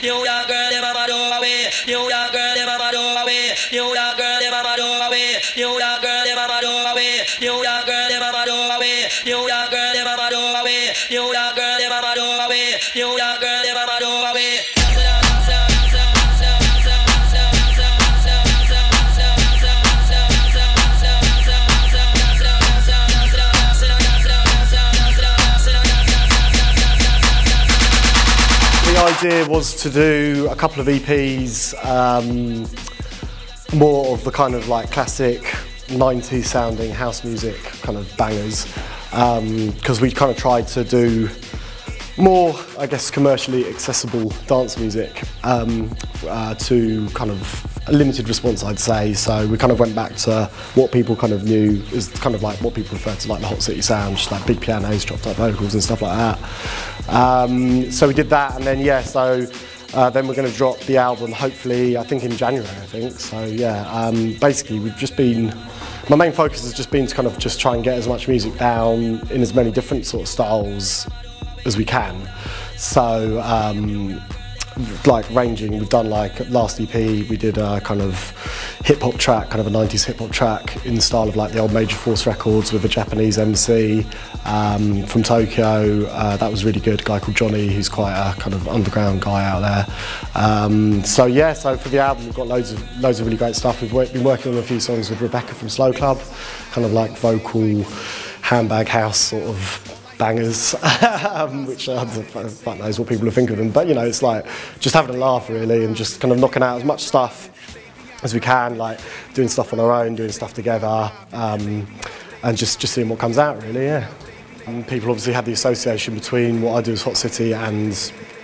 New York girl, them a do away. New York girl, them a do away. New York girl, them a do away. New York girl, them a do away. New York girl, them a do away. New York girl, them a do away. New York girl, them a do away. New York girl, them a do away. The idea was to do a couple of EPs, more of the kind of like classic 90s sounding house music kind of bangers, because we kind of tried to do more, I guess, commercially accessible dance music to kind of a limited response, I'd say. So we kind of went back to what people kind of knew is kind of like what people refer to like the hot city sound, just like big pianos, chopped up vocals and stuff like that. So we did that, and then yeah, so then we're going to drop the album hopefully, I think in January, I think. So yeah, basically we've just been, my main focus has just been to kind of just try and get as much music down in as many different sort of styles as we can. So like ranging, we've done like last EP we did a kind of hip-hop track, kind of a 90s hip-hop track in the style of like the old Major Force records with a Japanese MC from Tokyo. That was really good, a guy called Johnny, who's quite a kind of underground guy out there. So yeah, so for the album we've got loads of really great stuff. We've been working on a few songs with Rebecca from Slow Club, kind of like vocal handbag house sort of bangers, which fuck knows what people will think of them, but you know, it's like just having a laugh really and just kind of knocking out as much stuff as we can, like doing stuff on our own, doing stuff together, and just seeing what comes out really, yeah. And people obviously had the association between what I do as Hot City and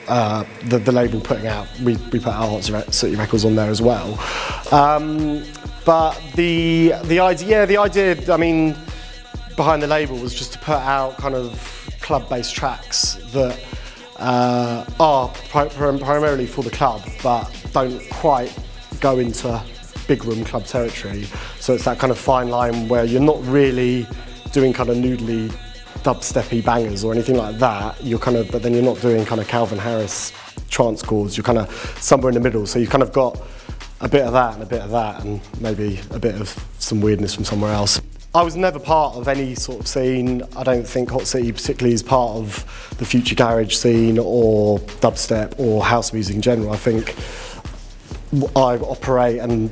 the label putting out, we put our Hot City records on there as well. But the idea, I mean, behind the label was just to put out kind of club-based tracks that are primarily for the club, but don't quite go into big room club territory. So it's that kind of fine line where you're not really doing kind of noodly dubsteppy bangers or anything like that. You're kind of, but then you're not doing kind of Calvin Harris trance chords. You're kind of somewhere in the middle. So you've kind of got a bit of that and a bit of that, and maybe a bit of some weirdness from somewhere else. I was never part of any sort of scene. I don't think Hot City particularly is part of the future garage scene or dubstep or house music in general. I think I operate and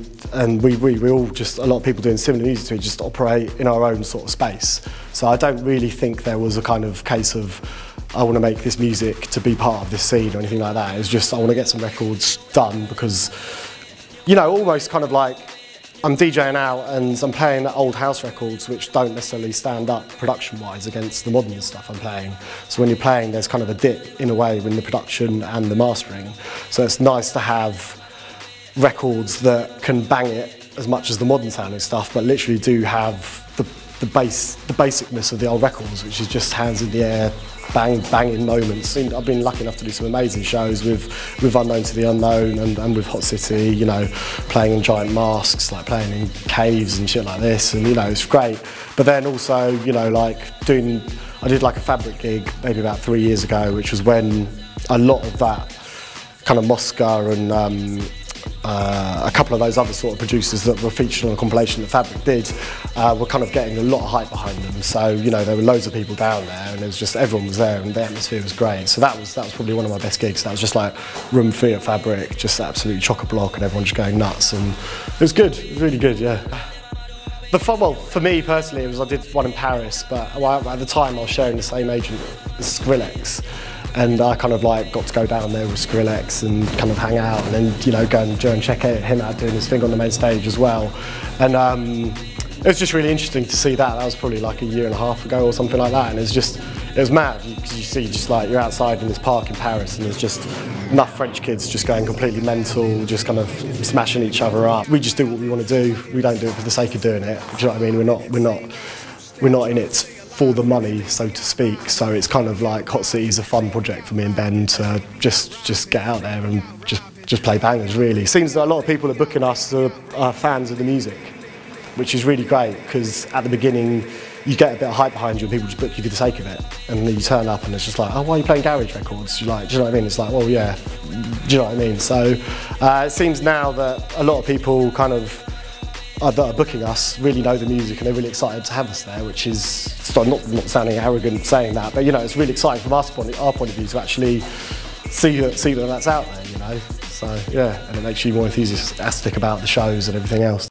we all just, a lot of people doing similar music to me, just operate in our own sort of space. So I don't really think there was a kind of case of I want to make this music to be part of this scene or anything like that. It's just I want to get some records done because, you know, almost kind of like I'm DJing out and I'm playing old house records which don't necessarily stand up production-wise against the modern stuff I'm playing. So when you're playing, there's kind of a dip in a way in the production and the mastering. So it's nice to have records that can bang it as much as the modern sounding stuff, but literally do have the basicness of the old records, which is just hands in the air, banging moments. I've been lucky enough to do some amazing shows with Unknown to the Unknown and with Hot City, you know, playing in giant masks, like playing in caves and shit like this, and you know, it's great. But then also, you know, like I did like a Fabric gig maybe about 3 years ago, which was when a lot of that kind of Mosca and a couple of those other sort of producers that were featured on a compilation that Fabric did were kind of getting a lot of hype behind them. So, you know, there were loads of people down there and it was just, everyone was there and the atmosphere was great. So that was probably one of my best gigs. That was just like room free at Fabric, just absolutely chock-a-block and everyone just going nuts, and it was good, it was really good, yeah. Well, for me personally, it was, I did one in Paris, but at the time I was sharing the same agent as Skrillex. And I kind of like got to go down there with Skrillex and kind of hang out and then, you know, go and check him out doing his thing on the main stage as well. And it was just really interesting to see that. That was probably like a year and a half ago or something like that. And it was mad. You see just like, you're outside in this park in Paris and there's just enough French kids just going completely mental, just kind of smashing each other up. We just do what we want to do. We don't do it for the sake of doing it. Do you know what I mean? We're not in it for the money, so to speak. So it's kind of like Hot City is a fun project for me and Ben to just get out there and just play bangers, really. It seems that a lot of people are booking us who are fans of the music, which is really great, because at the beginning you get a bit of hype behind you and people just book you for the sake of it. And then you turn up and it's just like, oh, why are you playing garage records? You're like, do you know what I mean? It's like, well, yeah, do you know what I mean? So it seems now that a lot of people kind of that are booking us really know the music and they're really excited to have us there, which is not sounding arrogant saying that, but you know, it's really exciting from our point of view to actually see that that's out there, you know. So yeah, and it makes you more enthusiastic about the shows and everything else.